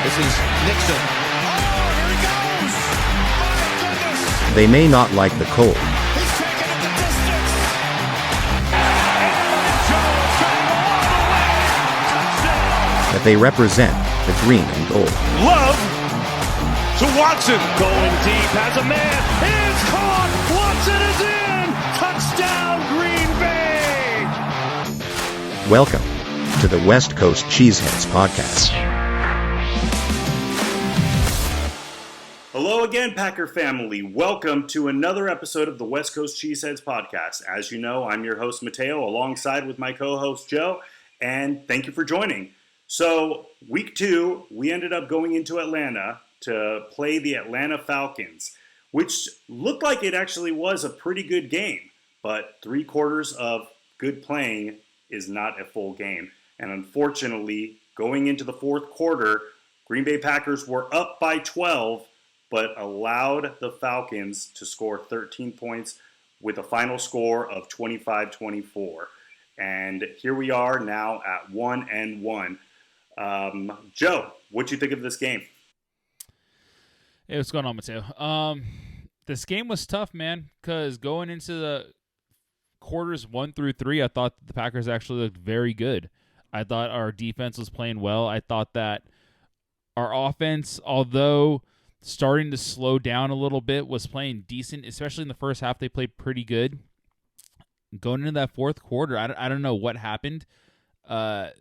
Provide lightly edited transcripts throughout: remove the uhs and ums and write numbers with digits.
This is Nixon. Oh, here he goes! My goodness! They may not like the cold, He's taking it the distance! And Jones going all the way! Touchdown! but they represent the green and gold. Love to Watson. Going deep, has a man. It's caught! Watson is in! Touchdown, Green Bay! Welcome to the West Coast Cheeseheads podcast. Hello again, Packer family. Welcome to another episode of the West Coast Cheeseheads podcast. As you know, I'm your host, Mateo, alongside with my co-host, Joe, and thank you for joining. So, week 2, we ended up going into Atlanta to play the Atlanta Falcons, which looked like it actually was a pretty good game, but 3 quarters of good playing is not a full game. And unfortunately, going into the fourth quarter, Green Bay Packers were up by 12, but allowed the Falcons to score 13 points with a final score of 25-24. And here we are now at 1-1. Joe, what'd you think of this game? Hey, what's going on, Mateo? This game was tough, man, because going into the quarters 1 through 3, I thought the Packers actually looked very good. I thought our defense was playing well. I thought that our offense, although starting to slow down a little bit, was playing decent, especially in the first half. They played pretty good. Going into that fourth quarter, I don't know what happened. Our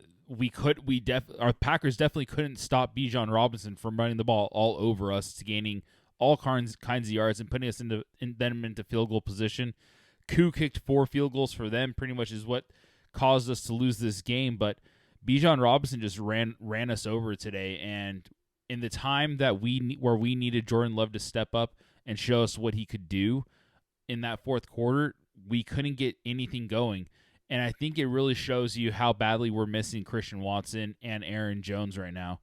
Packers definitely couldn't stop Bijan Robinson from running the ball all over us, gaining all kinds of yards and putting us into field goal position. Koo kicked 4 field goals for them, pretty much is what caused us to lose this game. But Bijan Robinson just ran us over today, and in the time that we needed Jordan Love to step up and show us what he could do in that fourth quarter, we couldn't get anything going. And I think it really shows you how badly we're missing Christian Watson and Aaron Jones right now.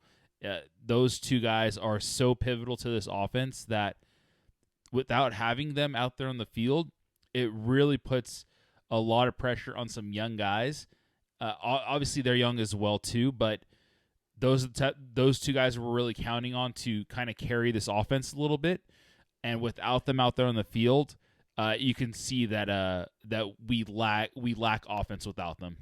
Those two guys are so pivotal to this offense that without having them out there on the field, it really puts a lot of pressure on some young guys. Obviously, they're young as well, too, but those two guys we're really counting on to kind of carry this offense a little bit. And without them out there on the field, you can see that we lack offense without them.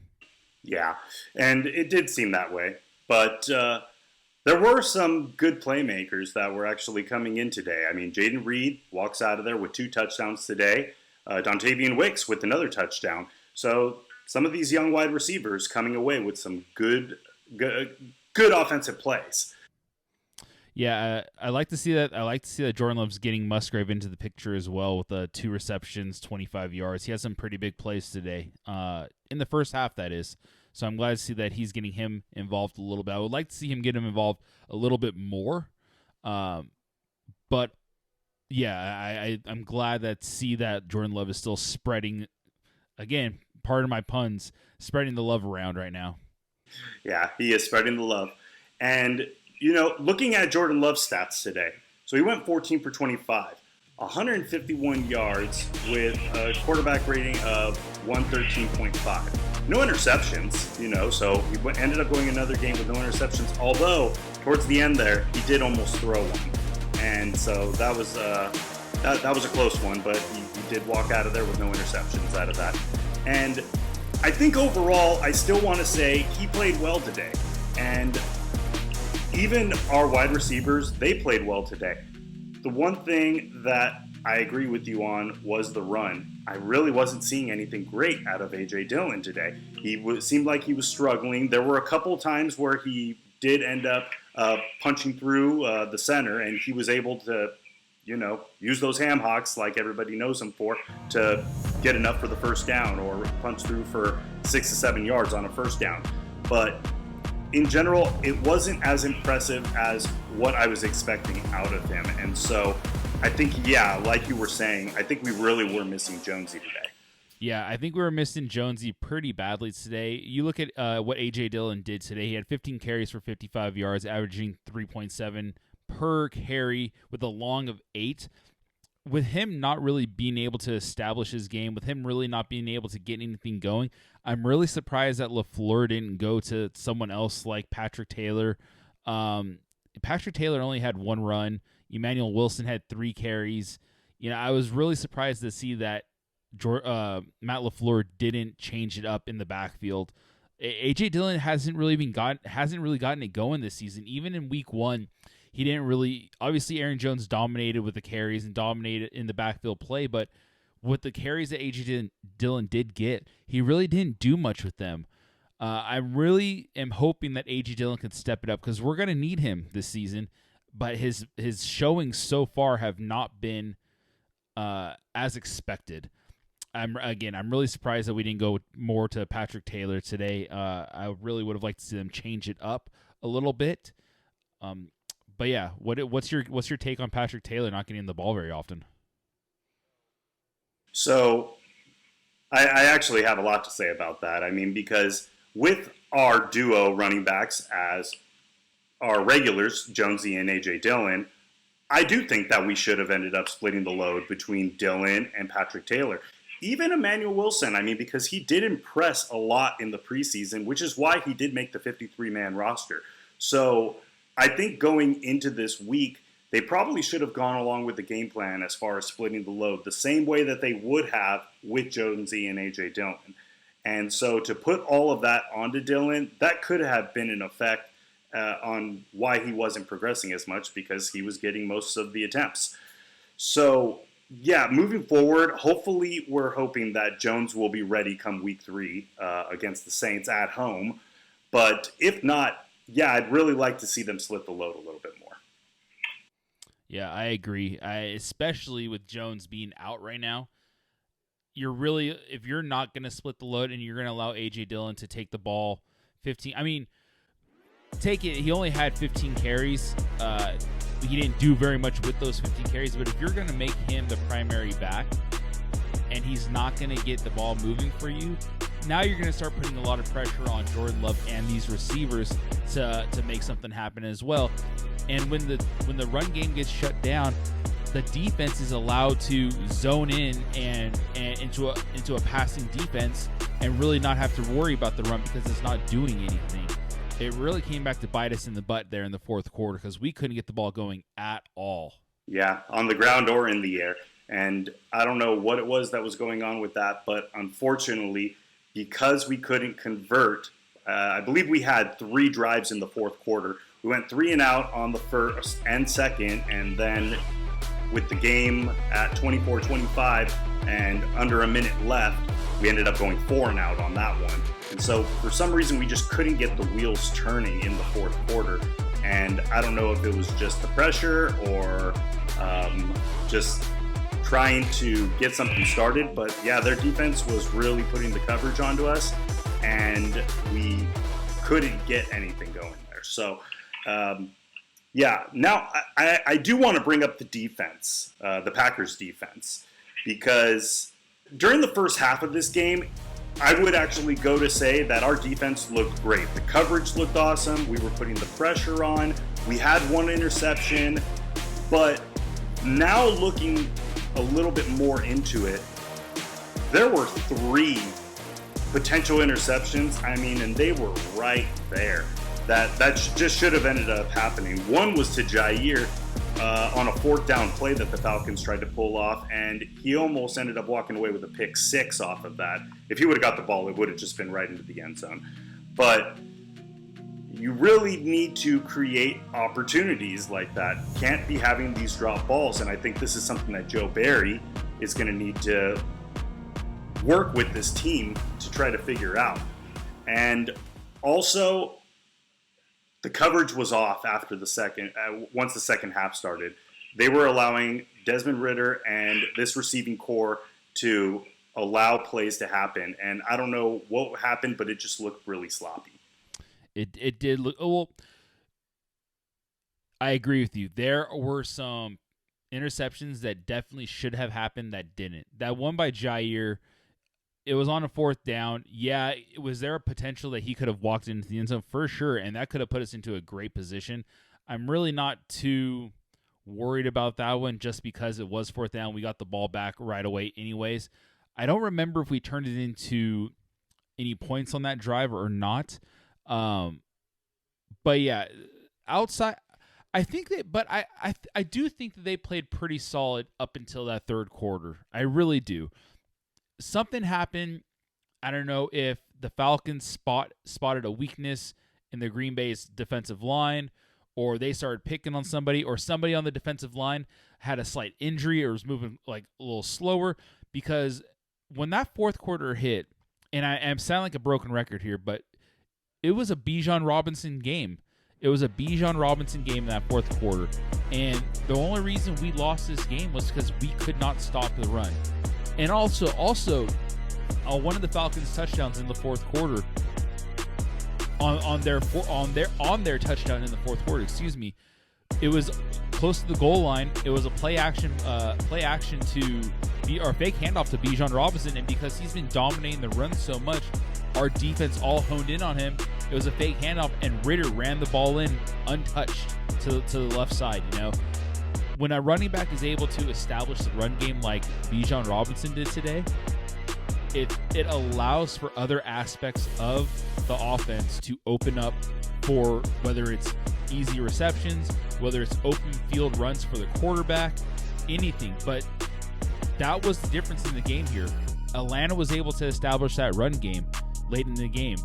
Yeah, and it did seem that way. But there were some good playmakers that were actually coming in today. I mean, Jaden Reed walks out of there with 2 touchdowns today. Dontavian Wicks with another touchdown. So some of these young wide receivers coming away with some good offensive plays. Yeah, I like to see that. I like to see that Jordan Love's getting Musgrave into the picture as well with 2 receptions, 25 yards. He has some pretty big plays today, in the first half, that is. So I'm glad to see that he's getting him involved a little bit. I would like to see him get him involved a little bit more. But yeah, I'm glad that Jordan Love is still spreading, again, pardon my puns, spreading the love around right now. Yeah, he is spreading the love. And, looking at Jordan Love's stats today, so he went 14 for 25, 151 yards with a quarterback rating of 113.5. No interceptions, so he ended up going another game with no interceptions, although towards the end there, he did almost throw one. And so that was a close one, but he did walk out of there with no interceptions out of that. And I think overall, I still want to say he played well today. And even our wide receivers, they played well today. The one thing that I agree with you on was the run. I really wasn't seeing anything great out of A.J. Dillon today. He seemed like he was struggling. There were a couple times where he did end up punching through the center, and he was able to, use those ham hocks like everybody knows him for to get enough for the first down or punch through for 6 to 7 yards on a first down. But in general, it wasn't as impressive as what I was expecting out of him. And so I think, like you were saying, I think we really were missing Jonesy today. Yeah, I think we were missing Jonesy pretty badly today. You look at what A.J. Dillon did today. He had 15 carries for 55 yards, averaging 3.7 per carry with a long of 8. With him not really being able to establish his game, with him really not being able to get anything going, I'm really surprised that LaFleur didn't go to someone else like Patrick Taylor, Patrick Taylor only had 1 run. Emmanuel Wilson had 3 carries. I was really surprised to see that Matt LaFleur didn't change it up in the backfield. A.J. Dillon hasn't really gotten it going this season. Even in week 1, he didn't really. Obviously, Aaron Jones dominated with the carries and dominated in the backfield play, but with the carries that A.J. Dillon did get, he really didn't do much with them. I really am hoping that A.J. Dillon can step it up because we're going to need him this season. But his showings so far have not been as expected. I'm really surprised that we didn't go more to Patrick Taylor today. I really would have liked to see them change it up a little bit. But yeah, what's your take on Patrick Taylor not getting the ball very often? So I actually have a lot to say about that. I mean, because with our duo running backs as our regulars, Jonesy and A.J. Dillon, I do think that we should have ended up splitting the load between Dillon and Patrick Taylor. Even Emmanuel Wilson, I mean, because he did impress a lot in the preseason, which is why he did make the 53-man roster. So I think going into this week, they probably should have gone along with the game plan as far as splitting the load, the same way that they would have with Jonesy and A.J. Dillon. And so to put all of that onto Dillon, that could have been an effect on why he wasn't progressing as much, because he was getting most of the attempts. So, yeah, moving forward, hopefully we're hoping that Jones will be ready come week 3 against the Saints at home. But if not, yeah, I'd really like to see them split the load a little bit more. Yeah, I agree. Especially with Jones being out right now. If you're not going to split the load and you're going to allow A.J. Dillon to take the ball 15, I mean, take it, he only had 15 carries. He didn't do very much with those 15 carries, but if you're going to make him the primary back and he's not going to get the ball moving for you, now you're going to start putting a lot of pressure on Jordan Love and these receivers to make something happen as well. And when the run game gets shut down, the defense is allowed to zone in and into a passing defense and really not have to worry about the run because it's not doing anything. It really came back to bite us in the butt there in the fourth quarter because we couldn't get the ball going at all. Yeah, on the ground or in the air. And I don't know what it was that was going on with that, but unfortunately, because we couldn't convert, I believe we had 3 drives in the fourth quarter. We went 3 and out on the first and second, and then with the game at 24-25 and under a minute left, we ended up going 4 and out on that one. And so for some reason, we just couldn't get the wheels turning in the fourth quarter. And I don't know if it was just the pressure or just trying to get something started. But yeah, their defense was really putting the coverage onto us, and we couldn't get anything going there. So yeah, now I do want to bring up the defense, the Packers defense, because during the first half of this game, I would actually go to say that our defense looked great. The coverage looked awesome. We were putting the pressure on. We had 1 interception. But now looking a little bit more into it, there were 3 potential interceptions. I mean, and they were right there. That just should have ended up happening. One was to Jair on a 4th down play that the Falcons tried to pull off, and he almost ended up walking away with a pick 6 off of that. If he would have got the ball, it would have just been right into the end zone. But you really need to create opportunities like that. You can't be having these drop balls, and I think this is something that Joe Barry is going to need to work with this team to try to figure out. And also, the coverage was off after once the second half started. They were allowing Desmond Ridder and this receiving core to allow plays to happen. And I don't know what happened, but it just looked really sloppy. It did look. Well, I agree with you. There were some interceptions that definitely should have happened that didn't. That one by Jair, it was on a 4th down. Yeah, was there a potential that he could have walked into the end zone? For sure, and that could have put us into a great position. I'm really not too worried about that one just because it was 4th down. We got the ball back right away anyways. I don't remember if we turned it into any points on that drive or not. But yeah, outside I think that, but I do think that they played pretty solid up until that third quarter. I really do. Something happened. I don't know if the Falcons spotted a weakness in the Green Bay's defensive line, or they started picking on somebody, or somebody on the defensive line had a slight injury or was moving like a little slower. Because when that fourth quarter hit, and I am sounding like a broken record here, but it was a Bijan Robinson game. It was a Bijan Robinson game in that fourth quarter. And the only reason we lost this game was because we could not stop the run. And also one of the Falcons' touchdowns in the fourth quarter, on their touchdown in the fourth quarter, it was close to the goal line. It was a play action to be or fake handoff to Bijan Robinson, and because he's been dominating the run so much, our defense all honed in on him. It was a fake handoff, and Ritter ran the ball in untouched to the left side. You know, when a running back is able to establish the run game like Bijan Robinson did today, it allows for other aspects of the offense to open up for whether it's easy receptions, whether it's open field runs for the quarterback, anything. But that was the difference in the game here. Atlanta was able to establish that run game late in the game.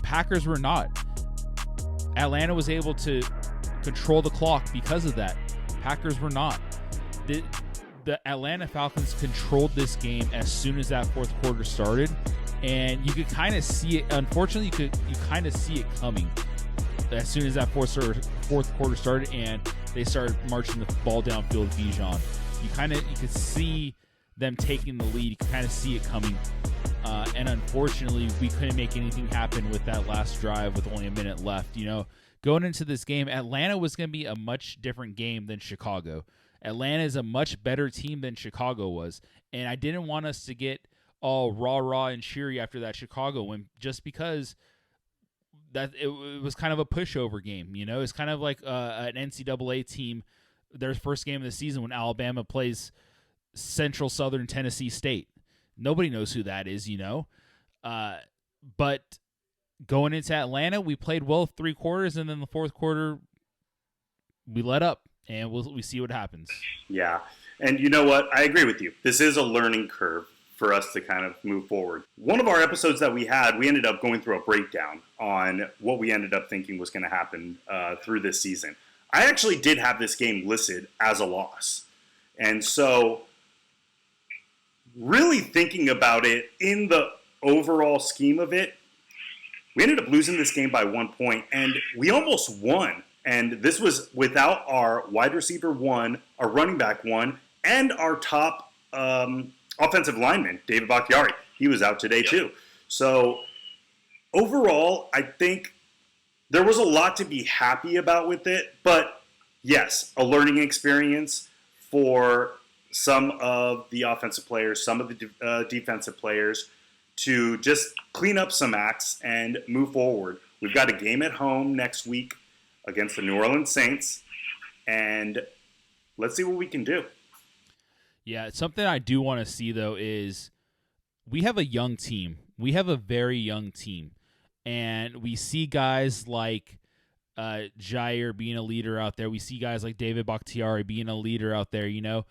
Packers were not. Atlanta was able to control the clock because of that. Packers were not. The Atlanta Falcons controlled this game as soon as that fourth quarter started, and you could kind of see it. Unfortunately, you kind of see it coming as soon as that fourth quarter started, and they started marching the ball downfield with Bijan. You could see them taking the lead. You could kind of see it coming, and unfortunately, we couldn't make anything happen with that last drive with only a minute left. You know, going into this game, Atlanta was going to be a much different game than Chicago. Atlanta is a much better team than Chicago was, and I didn't want us to get all rah-rah and cheery after that Chicago win, just because that it was kind of a pushover game. You know, it's kind of like an NCAA team, their first game of the season when Alabama plays Central Southern Tennessee State. Nobody knows who that is, you know. But going into Atlanta, we played well 3 quarters, and then the fourth quarter, we let up. And we see what happens. Yeah. And you know what? I agree with you. This is a learning curve for us to kind of move forward. One of our episodes that we ended up going through a breakdown on what we ended up thinking was going to happen through this season. I actually did have this game listed as a loss. And so really thinking about it in the overall scheme of it, we ended up losing this game by 1 point, and we almost won. And this was without our wide receiver 1, our running back 1, and our top offensive lineman, David Bakhtiari. He was out today too. So overall, I think there was a lot to be happy about with it. But yes, a learning experience for some of the offensive players, some of the defensive players, to just clean up some acts and move forward. We've got a game at home next week against the New Orleans Saints, and let's see what we can do. Yeah, something I do want to see, though, is we have a young team. We have a very young team, and we see guys like Jair being a leader out there. We see guys like David Bakhtiari being a leader out there, you know.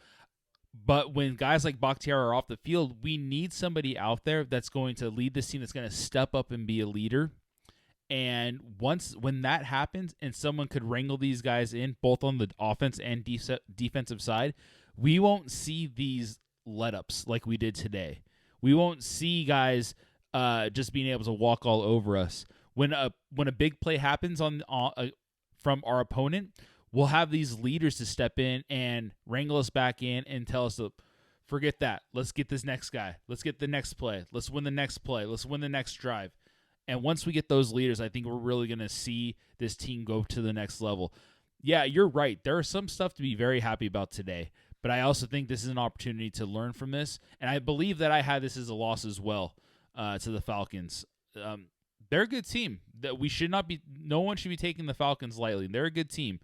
But when guys like Bakhtiari are off the field, we need somebody out there that's going to lead this team, that's going to step up and be a leader. And when that happens and someone could wrangle these guys in, both on the offense and defensive side, we won't see these let-ups like we did today. We won't see guys just being able to walk all over us. When a big play happens from our opponent, we'll have these leaders to step in and wrangle us back in and tell us to forget that. Let's get this next guy. Let's get the next play. Let's win the next play. Let's win the next drive. And once we get those leaders, I think we're really going to see this team go to the next level. Yeah, you're right. There is some stuff to be very happy about today. But I also think this is an opportunity to learn from this. And I believe that I had this as a loss as well to the Falcons. They're a good team. That we should not be. No one should be taking the Falcons lightly. They're a good team.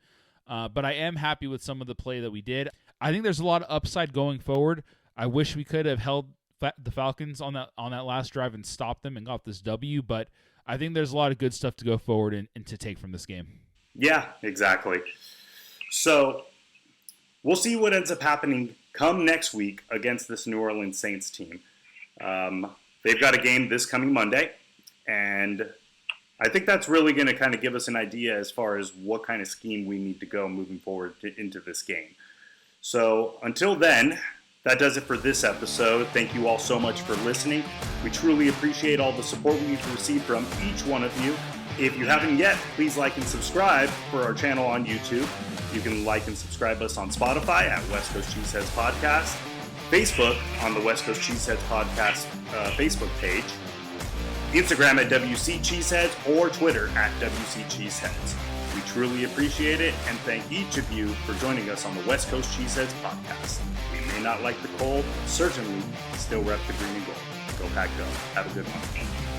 But I am happy with some of the play that we did. I think there's a lot of upside going forward. I wish we could have held the Falcons on that last drive and stopped them and got this W. But I think there's a lot of good stuff to go forward and to take from this game. Yeah, exactly. So we'll see what ends up happening come next week against this New Orleans Saints team. They've got a game this coming Monday, and I think that's really going to kind of give us an idea as far as what kind of scheme we need to go moving forward into this game. So until then, that does it for this episode. Thank you all so much for listening. We truly appreciate all the support we've received from each one of you. If you haven't yet, please like and subscribe for our channel on YouTube. You can like and subscribe us on Spotify at West Coast Cheeseheads Podcast, Facebook on the West Coast Cheeseheads Podcast Facebook page, Instagram at WC Cheeseheads, or Twitter at WC Cheeseheads. We truly appreciate it and thank each of you for joining us on the West Coast Cheeseheads Podcast. We may not like the cold, certainly still rep the green and gold. Go Pack Go. Have a good one.